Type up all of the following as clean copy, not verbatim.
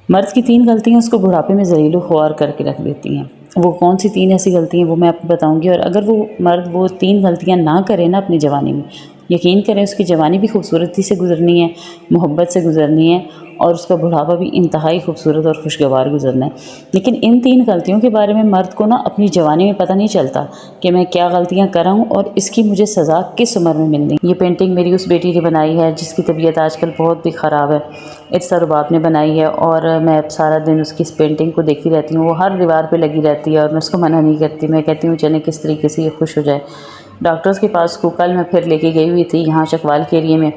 مرد کی 3 غلطیاں اس کو بڑھاپے میں ذلیل و خوار کر کے رکھ دیتی ہیں۔ وہ کون سی 3 ایسی غلطیاں ہیں وہ میں آپ کو بتاؤں گی، اور اگر وہ مرد وہ 3 غلطیاں نہ کرے نا اپنی جوانی میں، یقین کریں اس کی جوانی بھی خوبصورتی سے گزرنی ہے، محبت سے گزرنی ہے، اور اس کا بڑھاپا بھی انتہائی خوبصورت اور خوشگوار گزرنا ہے۔ لیکن ان 3 غلطیوں کے بارے میں مرد کو نا اپنی جوانی میں پتہ نہیں چلتا کہ میں کیا غلطیاں کر رہا ہوں اور اس کی مجھے سزا کس عمر میں ملنی۔ یہ پینٹنگ میری اس بیٹی نے بنائی ہے جس کی طبیعت آج کل بہت بھی خراب ہے، ارسا رباب نے بنائی ہے، اور میں اب سارا دن اس کی اس پینٹنگ کو دیکھتی رہتی ہوں۔ وہ ہر دیوار پہ لگی رہتی ہے اور میں اس کو منع نہیں کرتی، میں کہتی ہوں چلیں کس طریقے سے یہ خوش ہو جائے۔ ڈاکٹرز کے پاس کو کل میں پھر لے کے گئی ہوئی تھی یہاں چکوال کے ایریے میں،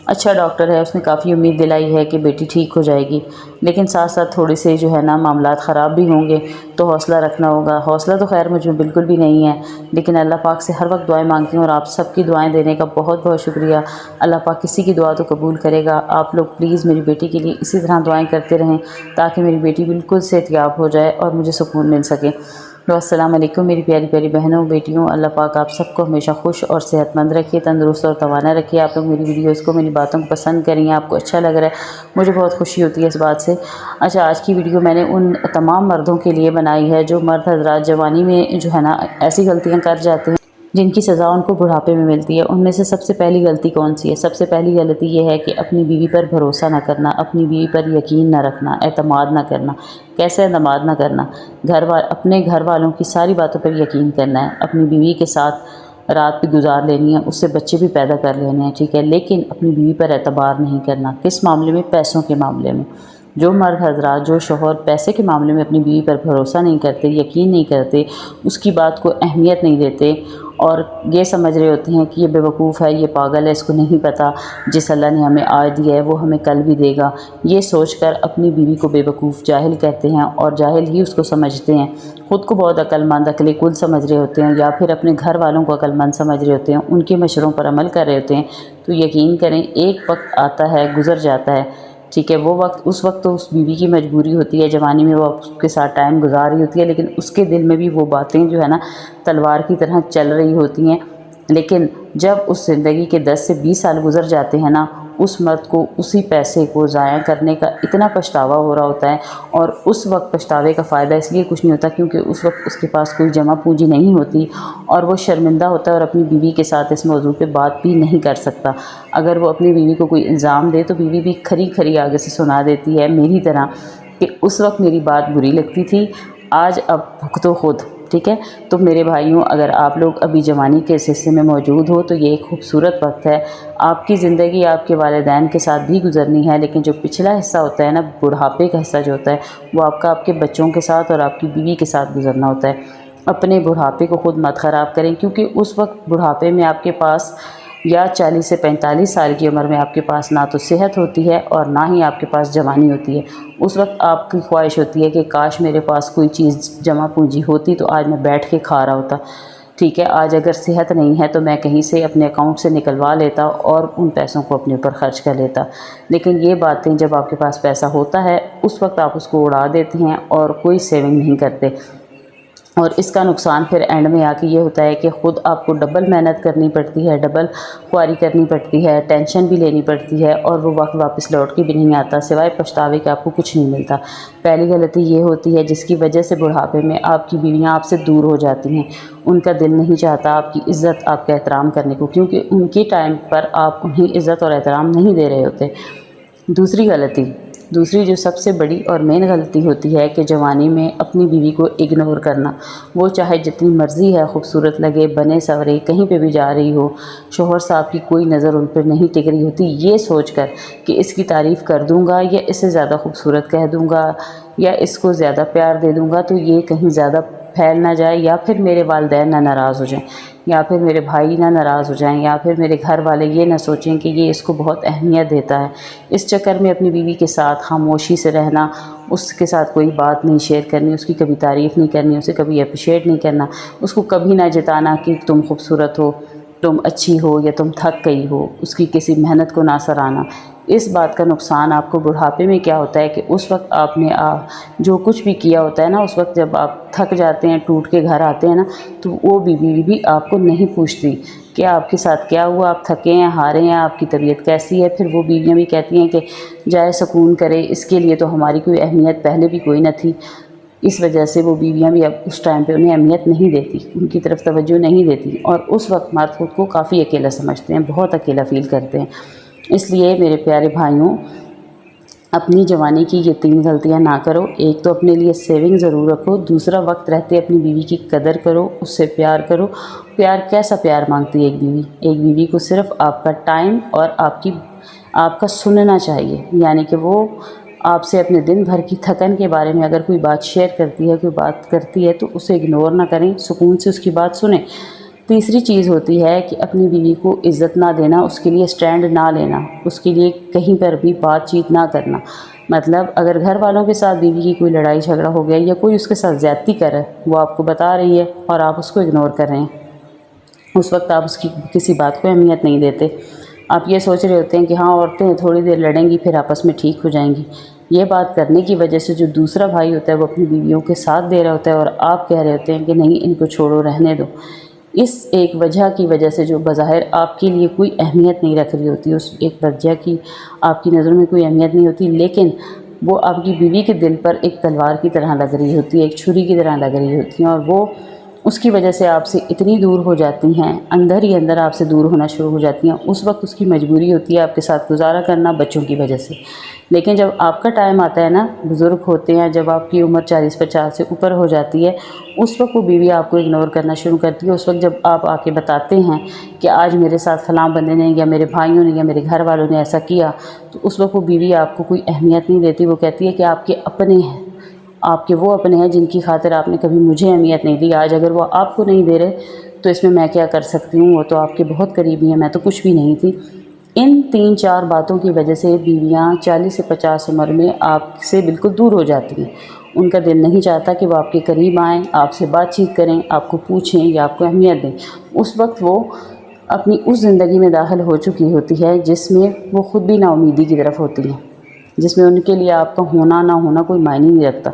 اچھا ڈاکٹر ہے، اس نے کافی امید دلائی ہے کہ بیٹی ٹھیک ہو جائے گی، لیکن ساتھ ساتھ تھوڑے سے جو ہے نا معاملات خراب بھی ہوں گے، تو حوصلہ رکھنا ہوگا۔ حوصلہ تو خیر مجھ میں بالکل بھی نہیں ہے، لیکن اللہ پاک سے ہر وقت دعائیں مانگتی ہوں، اور آپ سب کی دعائیں دینے کا بہت بہت شکریہ۔ اللہ پاک کسی کی دعا تو قبول کرے گا۔ آپ لوگ پلیز میری بیٹی کے لیے اسی طرح دعائیں کرتے رہیں تاکہ میری بیٹی بالکل صحت یاب ہو جائے اور مجھے سکون مل سکے۔ تو السلام علیکم میری پیاری پیاری بہنوں بیٹیوں، اللہ پاک آپ سب کو ہمیشہ خوش اور صحت مند رکھے، تندرست اور توانا رکھے۔ آپ لوگ میری ویڈیوز کو، میری باتوں کو پسند کریں، آپ کو اچھا لگ رہا ہے، مجھے بہت خوشی ہوتی ہے اس بات سے۔ اچھا، آج کی ویڈیو میں نے ان تمام مردوں کے لیے بنائی ہے جو مرد حضرات جوانی میں جو ہے نا ایسی غلطیاں کر جاتے ہیں جن کی سزا ان کو بڑھاپے میں ملتی ہے۔ ان میں سے سب سے پہلی غلطی کون سی ہے؟ سب سے پہلی غلطی یہ ہے کہ اپنی بیوی پر بھروسہ نہ کرنا، اپنی بیوی پر یقین نہ رکھنا، اعتماد نہ کرنا۔ کیسے اعتماد نہ کرنا؟ اپنے گھر والوں کی ساری باتوں پر یقین کرنا ہے، اپنی بیوی کے ساتھ رات بھی گزار لینی ہے، اس سے بچے بھی پیدا کر لینے ہیں، ٹھیک ہے، لیکن اپنی بیوی پر اعتبار نہیں کرنا۔ کس معاملے میں؟ پیسوں کے معاملے میں۔ جو مرد حضرات، جو شوہر پیسے کے معاملے میں اپنی بیوی پر بھروسہ نہیں کرتے، یقین نہیں کرتے، اس کی بات کو اہمیت نہیں دیتے، اور یہ سمجھ رہے ہوتے ہیں کہ یہ بیوقوف ہے، یہ پاگل ہے، اس کو نہیں پتہ جس اللہ نے ہمیں آج دیا ہے وہ ہمیں کل بھی دے گا، یہ سوچ کر اپنی بیوی کو بیوقوف، جاہل کہتے ہیں، اور جاہل ہی اس کو سمجھتے ہیں۔ خود کو بہت عقل مند، عقل کل سمجھ رہے ہوتے ہیں، یا پھر اپنے گھر والوں کو عقل مند سمجھ رہے ہوتے ہیں، ان کے مشوروں پر عمل کر رہے ہوتے ہیں۔ تو یقین کریں ایک وقت آتا ہے، گزر جاتا ہے، ٹھیک ہے، وہ وقت، اس وقت تو اس بیوی کی مجبوری ہوتی ہے، جوانی میں وہ اس کے ساتھ ٹائم گزار رہی ہوتی ہے، لیکن اس کے دل میں بھی وہ باتیں جو ہے نا تلوار کی طرح چل رہی ہوتی ہیں۔ لیکن جب اس زندگی کے 10 سے 20 سال گزر جاتے ہیں نا، اس مرد کو اسی پیسے کو ضائع کرنے کا اتنا پچھتاوا ہو رہا ہوتا ہے، اور اس وقت پچھتاوے کا فائدہ اس لیے کچھ نہیں ہوتا کیونکہ اس وقت اس کے پاس کوئی جمع پونجی نہیں ہوتی، اور وہ شرمندہ ہوتا ہے اور اپنی بیوی کے ساتھ اس موضوع پہ بات بھی نہیں کر سکتا۔ اگر وہ اپنی بیوی کو کوئی الزام دے تو بیوی بھی کھری کھری آگے سے سنا دیتی ہے، میری طرح، کہ اس وقت میری بات بری لگتی تھی، آج اب بھگتو خود، ٹھیک ہے۔ تو میرے بھائیوں، اگر آپ لوگ ابھی جوانی کے اس حصے میں موجود ہو تو یہ ایک خوبصورت وقت ہے۔ آپ کی زندگی آپ کے والدین کے ساتھ بھی گزرنی ہے، لیکن جو پچھلا حصہ ہوتا ہے نا، بڑھاپے کا حصہ جو ہوتا ہے، وہ آپ کا آپ کے بچوں کے ساتھ اور آپ کی بیوی کے ساتھ گزرنا ہوتا ہے۔ اپنے بڑھاپے کو خود مت خراب کریں، کیونکہ اس وقت بڑھاپے میں آپ کے پاس، یا 40 سے 45 سال کی عمر میں آپ کے پاس نہ تو صحت ہوتی ہے اور نہ ہی آپ کے پاس جوانی ہوتی ہے۔ اس وقت آپ کی خواہش ہوتی ہے کہ کاش میرے پاس کوئی چیز جمع پونجی ہوتی تو آج میں بیٹھ کے کھا رہا ہوتا، ٹھیک ہے، آج اگر صحت نہیں ہے تو میں کہیں سے اپنے اکاؤنٹ سے نکلوا لیتا اور ان پیسوں کو اپنے اوپر خرچ کر لیتا۔ لیکن یہ باتیں، جب آپ کے پاس پیسہ ہوتا ہے اس وقت آپ اس کو اڑا دیتے ہیں اور کوئی سیونگ نہیں کرتے، اور اس کا نقصان پھر اینڈ میں آ کے یہ ہوتا ہے کہ خود آپ کو ڈبل محنت کرنی پڑتی ہے، ڈبل خواری کرنی پڑتی ہے، ٹینشن بھی لینی پڑتی ہے، اور وہ وقت واپس لوٹ کے بھی نہیں آتا، سوائے پچھتاوے کے آپ کو کچھ نہیں ملتا۔ پہلی غلطی یہ ہوتی ہے جس کی وجہ سے بڑھاپے میں آپ کی بیویاں آپ سے دور ہو جاتی ہیں، ان کا دل نہیں چاہتا آپ کی عزت، آپ کا احترام کرنے کو، کیونکہ ان کے ٹائم پر آپ انہیں عزت اور احترام نہیں دے رہے ہوتے۔ دوسری جو سب سے بڑی اور مین غلطی ہوتی ہے کہ جوانی میں اپنی بیوی کو اگنور کرنا، وہ چاہے جتنی مرضی ہے، خوبصورت لگے، بنے سورے، کہیں پہ بھی جا رہی ہو، شوہر صاحب کی کوئی نظر ان پر نہیں ٹک رہی ہوتی، یہ سوچ کر کہ اس کی تعریف کر دوں گا یا اس سے زیادہ خوبصورت کہہ دوں گا یا اس کو زیادہ پیار دے دوں گا تو یہ کہیں زیادہ پھیل نہ جائے، یا پھر میرے والدین نہ ناراض ہو جائیں، یا پھر میرے بھائی نہ ناراض ہو جائیں، یا پھر میرے گھر والے یہ نہ سوچیں کہ یہ اس کو بہت اہمیت دیتا ہے۔ اس چکر میں اپنی بیوی کے ساتھ خاموشی سے رہنا، اس کے ساتھ کوئی بات نہیں شیئر کرنی، اس کی کبھی تعریف نہیں کرنی، اسے کبھی اپریشیٹ نہیں کرنا، اس کو کبھی نہ جتانا کہ تم خوبصورت ہو، تم اچھی ہو، یا تم تھک گئی ہو، اس کی کسی محنت کو نہ سراہنا۔ اس بات کا نقصان آپ کو بڑھاپے میں کیا ہوتا ہے کہ اس وقت آپ نے جو کچھ بھی کیا ہوتا ہے نا، اس وقت جب آپ تھک جاتے ہیں، ٹوٹ کے گھر آتے ہیں نا، تو وہ بیوی بھی آپ کو نہیں پوچھتی کہ آپ کے ساتھ کیا ہوا، آپ تھکے ہیں، ہارے ہیں، آپ کی طبیعت کیسی ہے۔ پھر وہ بیویاں بھی کہتی ہیں کہ جائے سکون کرے، اس کے لیے تو ہماری کوئی اہمیت پہلے بھی کوئی نہ تھی۔ اس وجہ سے وہ بیویاں بھی اب اس ٹائم پہ انہیں اہمیت نہیں دیتی، ان کی طرف توجہ نہیں دیتی، اور اس وقت مرد خود کو کافی اکیلا سمجھتے ہیں، بہت اکیلا فیل کرتے ہیں۔ اس لیے میرے پیارے بھائیوں، اپنی جوانی کی یہ 3 غلطیاں نہ کرو۔ ایک تو اپنے لیے سیونگ ضرور رکھو، دوسرا وقت رہتے اپنی بیوی کی قدر کرو، اس سے پیار کرو۔ پیار کیسا پیار مانگتی ہے ایک بیوی؟ ایک بیوی کو صرف آپ کا ٹائم اور آپ کا سننا چاہیے، یعنی کہ وہ آپ سے اپنے دن بھر کی تھکن کے بارے میں اگر کوئی بات شیئر کرتی ہے، کوئی بات کرتی ہے، تو اسے اگنور نہ کریں، سکون سے اس کی بات سنیں۔ تیسری چیز ہوتی ہے کہ اپنی بیوی کو عزت نہ دینا، اس کے لیے سٹینڈ نہ لینا، اس کے لیے کہیں پر بھی بات چیت نہ کرنا۔ مطلب اگر گھر والوں کے ساتھ بیوی کی کوئی لڑائی جھگڑا ہو گیا یا کوئی اس کے ساتھ زیادتی کر رہا ہے، وہ آپ کو بتا رہی ہے اور آپ اس کو اگنور کر رہے ہیں، اس وقت آپ اس کی کسی بات کو اہمیت نہیں دیتے۔ آپ یہ سوچ رہے ہوتے ہیں کہ ہاں عورتیں تھوڑی دیر لڑیں گی پھر آپس میں ٹھیک ہو جائیں گی۔ یہ بات کرنے کی وجہ سے جو دوسرا بھائی ہوتا ہے وہ اپنی بیویوں کے ساتھ دے رہا ہوتا ہے، اور آپ کہہ رہے ہوتے ہیں کہ نہیں ان کو چھوڑو، رہنے دو۔ اس ایک وجہ کی وجہ سے جو بظاہر آپ کے لیے کوئی اہمیت نہیں رکھ رہی ہوتی، اس ایک وجہ کی آپ کی نظروں میں کوئی اہمیت نہیں ہوتی، لیکن وہ آپ کی بیوی کے دل پر ایک تلوار کی طرح لگ رہی ہوتی ہے، ایک چھری کی طرح لگ رہی ہوتی ہیں، اور وہ اس کی وجہ سے آپ سے اتنی دور ہو جاتی ہیں، اندر ہی اندر آپ سے دور ہونا شروع ہو جاتی ہیں۔ اس وقت اس کی مجبوری ہوتی ہے آپ کے ساتھ گزارا کرنا بچوں کی وجہ سے۔ لیکن جب آپ کا ٹائم آتا ہے نا، بزرگ ہوتے ہیں، جب آپ کی عمر 40-50 سے اوپر ہو جاتی ہے، اس وقت وہ بیوی آپ کو اگنور کرنا شروع کرتی ہے۔ اس وقت جب آپ آ کے بتاتے ہیں کہ آج میرے ساتھ فلاں بندے نے یا میرے بھائیوں نے یا میرے گھر والوں نے ایسا کیا، تو اس وقت وہ بیوی آپ کو کوئی اہمیت نہیں دیتی۔ وہ کہتی ہے کہ آپ کے اپنے ہیں، آپ کے وہ اپنے ہیں جن کی خاطر آپ نے کبھی مجھے اہمیت نہیں دی، آج اگر وہ آپ کو نہیں دے رہے تو اس میں کیا کر سکتی ہوں، وہ تو آپ کے بہت قریبی ہیں، میں تو کچھ بھی نہیں تھی۔ ان 3-4 باتوں کی وجہ سے بیویاں 40 سے 50 عمر میں آپ سے بالکل دور ہو جاتی ہیں۔ ان کا دل نہیں چاہتا کہ وہ آپ کے قریب آئیں، آپ سے بات چیت کریں، آپ کو پوچھیں یا آپ کو اہمیت دیں۔ اس وقت وہ اپنی اس زندگی میں داخل ہو چکی ہوتی ہے جس میں وہ خود بھی نا امیدی کی طرف ہوتی ہیں، جس میں ان کے لیے آپ کا ہونا نہ ہونا کوئی معنی نہیں رکھتا۔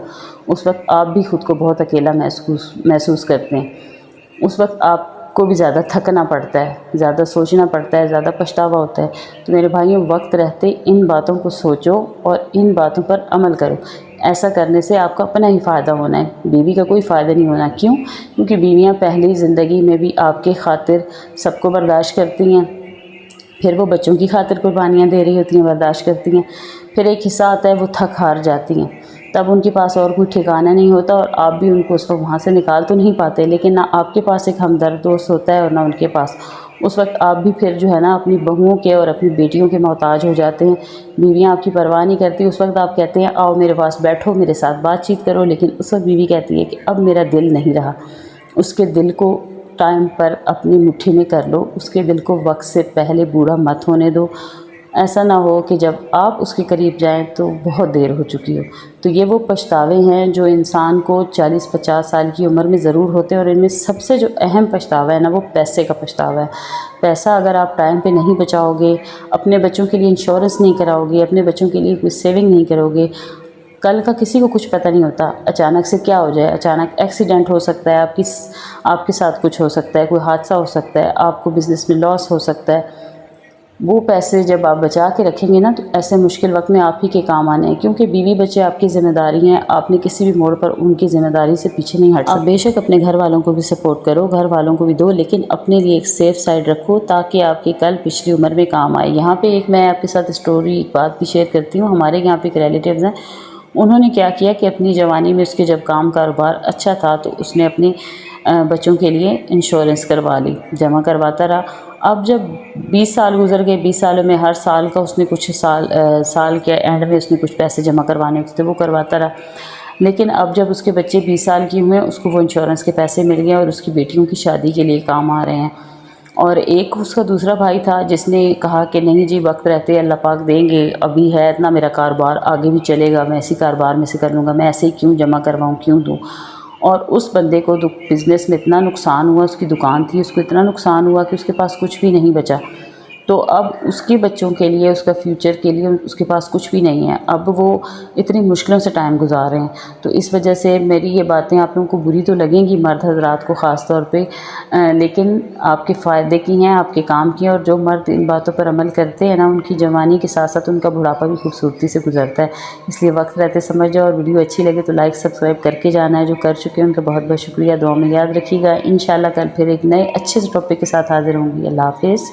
اس وقت آپ بھی خود کو بہت اکیلا محسوس کرتے ہیں۔ اس وقت آپ کو بھی زیادہ تھکنا پڑتا ہے، زیادہ سوچنا پڑتا ہے، زیادہ پچھتاوا ہوتا ہے۔ تو میرے بھائیوں، وقت رہتے ان باتوں کو سوچو اور ان باتوں پر عمل کرو۔ ایسا کرنے سے آپ کا اپنا ہی فائدہ ہونا ہے، بیوی کا کوئی فائدہ نہیں ہونا۔ کیوں؟ کیونکہ بیویاں پہلی زندگی میں بھی آپ کے خاطر سب کو برداشت کرتی ہیں، پھر وہ بچوں کی خاطر قربانیاں دے رہی ہوتی ہیں، برداشت کرتی ہیں، پھر ایک حصہ آتا ہے وہ تھک ہار جاتی ہیں، تب ان کے پاس اور کوئی ٹھکانہ نہیں ہوتا، اور آپ بھی ان کو اس وقت وہاں سے نکال تو نہیں پاتے، لیکن نہ آپ کے پاس ایک ہمدرد دوست ہوتا ہے اور نہ ان کے پاس۔ اس وقت آپ بھی پھر جو ہے نا اپنی بہوؤں کے اور اپنی بیٹیوں کے محتاج ہو جاتے ہیں۔ بیویاں آپ کی پرواہ نہیں کرتی، اس وقت آپ کہتے ہیں آؤ میرے پاس بیٹھو، میرے ساتھ بات چیت کرو، لیکن اس وقت بیوی کہتی ہے کہ اب میرا دل نہیں رہا۔ اس کے دل کو ٹائم پر اپنی مٹھی میں کر لو، اس کے دل کو وقت سے پہلے بوڑھا مت ہونے دو۔ ایسا نہ ہو کہ جب آپ اس کے قریب جائیں تو بہت دیر ہو چکی ہو۔ تو یہ وہ پچھتاوے ہیں جو انسان کو 40-50 سال کی عمر میں ضرور ہوتے ہیں، اور ان میں سب سے جو اہم پچھتاوا ہے نا، وہ پیسے کا پچھتاوا ہے۔ پیسہ اگر آپ ٹائم پہ نہیں بچاؤ گے، اپنے بچوں کے لیے انشورنس نہیں کراؤ گے، اپنے بچوں کے لیے کوئی سیونگ نہیں کرو گے، کل کا کسی کو کچھ پتہ نہیں ہوتا، اچانک سے کیا ہو جائے، اچانک ایکسیڈنٹ ہو سکتا ہے، آپ کے ساتھ کچھ ہو سکتا ہے، کوئی حادثہ ہو سکتا ہے، آپ کو بزنس میں لاس ہو سکتا ہے۔ وہ پیسے جب آپ بچا کے رکھیں گے نا، تو ایسے مشکل وقت میں آپ ہی کے کام آنے ہیں، کیونکہ بیوی بچے آپ کی ذمہ داری ہیں، آپ نے کسی بھی موڑ پر ان کی ذمہ داری سے پیچھے نہیں ہٹ سکتے۔ آپ بے شک اپنے گھر والوں کو بھی سپورٹ کرو، گھر والوں کو بھی دو، لیکن اپنے لیے ایک سیف سائڈ رکھو تاکہ آپ کے کل پچھلی عمر میں کام آئے۔ یہاں پہ ایک میں آپ کے ساتھ اسٹوری ایک بات بھی شیئر کرتی ہوں۔ ہمارے یہاں پہ ایک ریلیٹیوز ہیں، انہوں نے کیا کیا کہ اپنی جوانی میں اس کے جب کاروبار اچھا تھا تو اس نے اپنے بچوں کے لیے انشورنس کروا لی، جمع کرواتا رہا۔ اب جب 20 سال گزر گئے، 20 سالوں میں ہر سال کا اس نے کچھ سال کے اینڈ میں اس نے کچھ پیسے جمع کروانے تھے، وہ کرواتا رہا۔ لیکن اب جب اس کے بچے 20 سال کی ہوئے، اس کو وہ انشورنس کے پیسے مل گئے اور اس کی بیٹیوں کی شادی کے لیے کام آ رہے ہیں۔ اور ایک اس کا دوسرا بھائی تھا جس نے کہا کہ نہیں جی، وقت رہتے اللہ پاک دیں گے، ابھی ہے اتنا میرا کاروبار، آگے بھی چلے گا، میں اسی کاروبار میں سے کر لوں گا، میں ایسے ہی کیوں جمع کرواؤں، کیوں دوں۔ اور اس بندے کو بزنس میں اتنا نقصان ہوا، اس کی دکان تھی، اس کو اتنا نقصان ہوا کہ اس کے پاس کچھ بھی نہیں بچا۔ تو اب اس کے بچوں کے لیے، اس کا فیوچر کے لیے اس کے پاس کچھ بھی نہیں ہے، اب وہ اتنی مشکلوں سے ٹائم گزار رہے ہیں۔ تو اس وجہ سے میری یہ باتیں آپ لوگوں کو بری تو لگیں گی، مرد حضرات کو خاص طور پہ، لیکن آپ کے فائدے کی ہیں، آپ کے کام کی ہیں، اور جو مرد ان باتوں پر عمل کرتے ہیں نا، ان کی جوانی کے ساتھ ساتھ ان کا بڑھاپا بھی خوبصورتی سے گزرتا ہے۔ اس لیے وقت رہتے سمجھ جاؤ، اور ویڈیو اچھی لگے تو لائک سبسکرائب کر کے جانا ہے، جو کر چکے ہیں ان کا بہت بہت شکریہ، دعا میں یاد رکھیے گا۔ انشاءاللہ کل پھر ایک نئے اچھے سے ٹاپک کے ساتھ حاضر ہوں گی۔ اللہ حافظ۔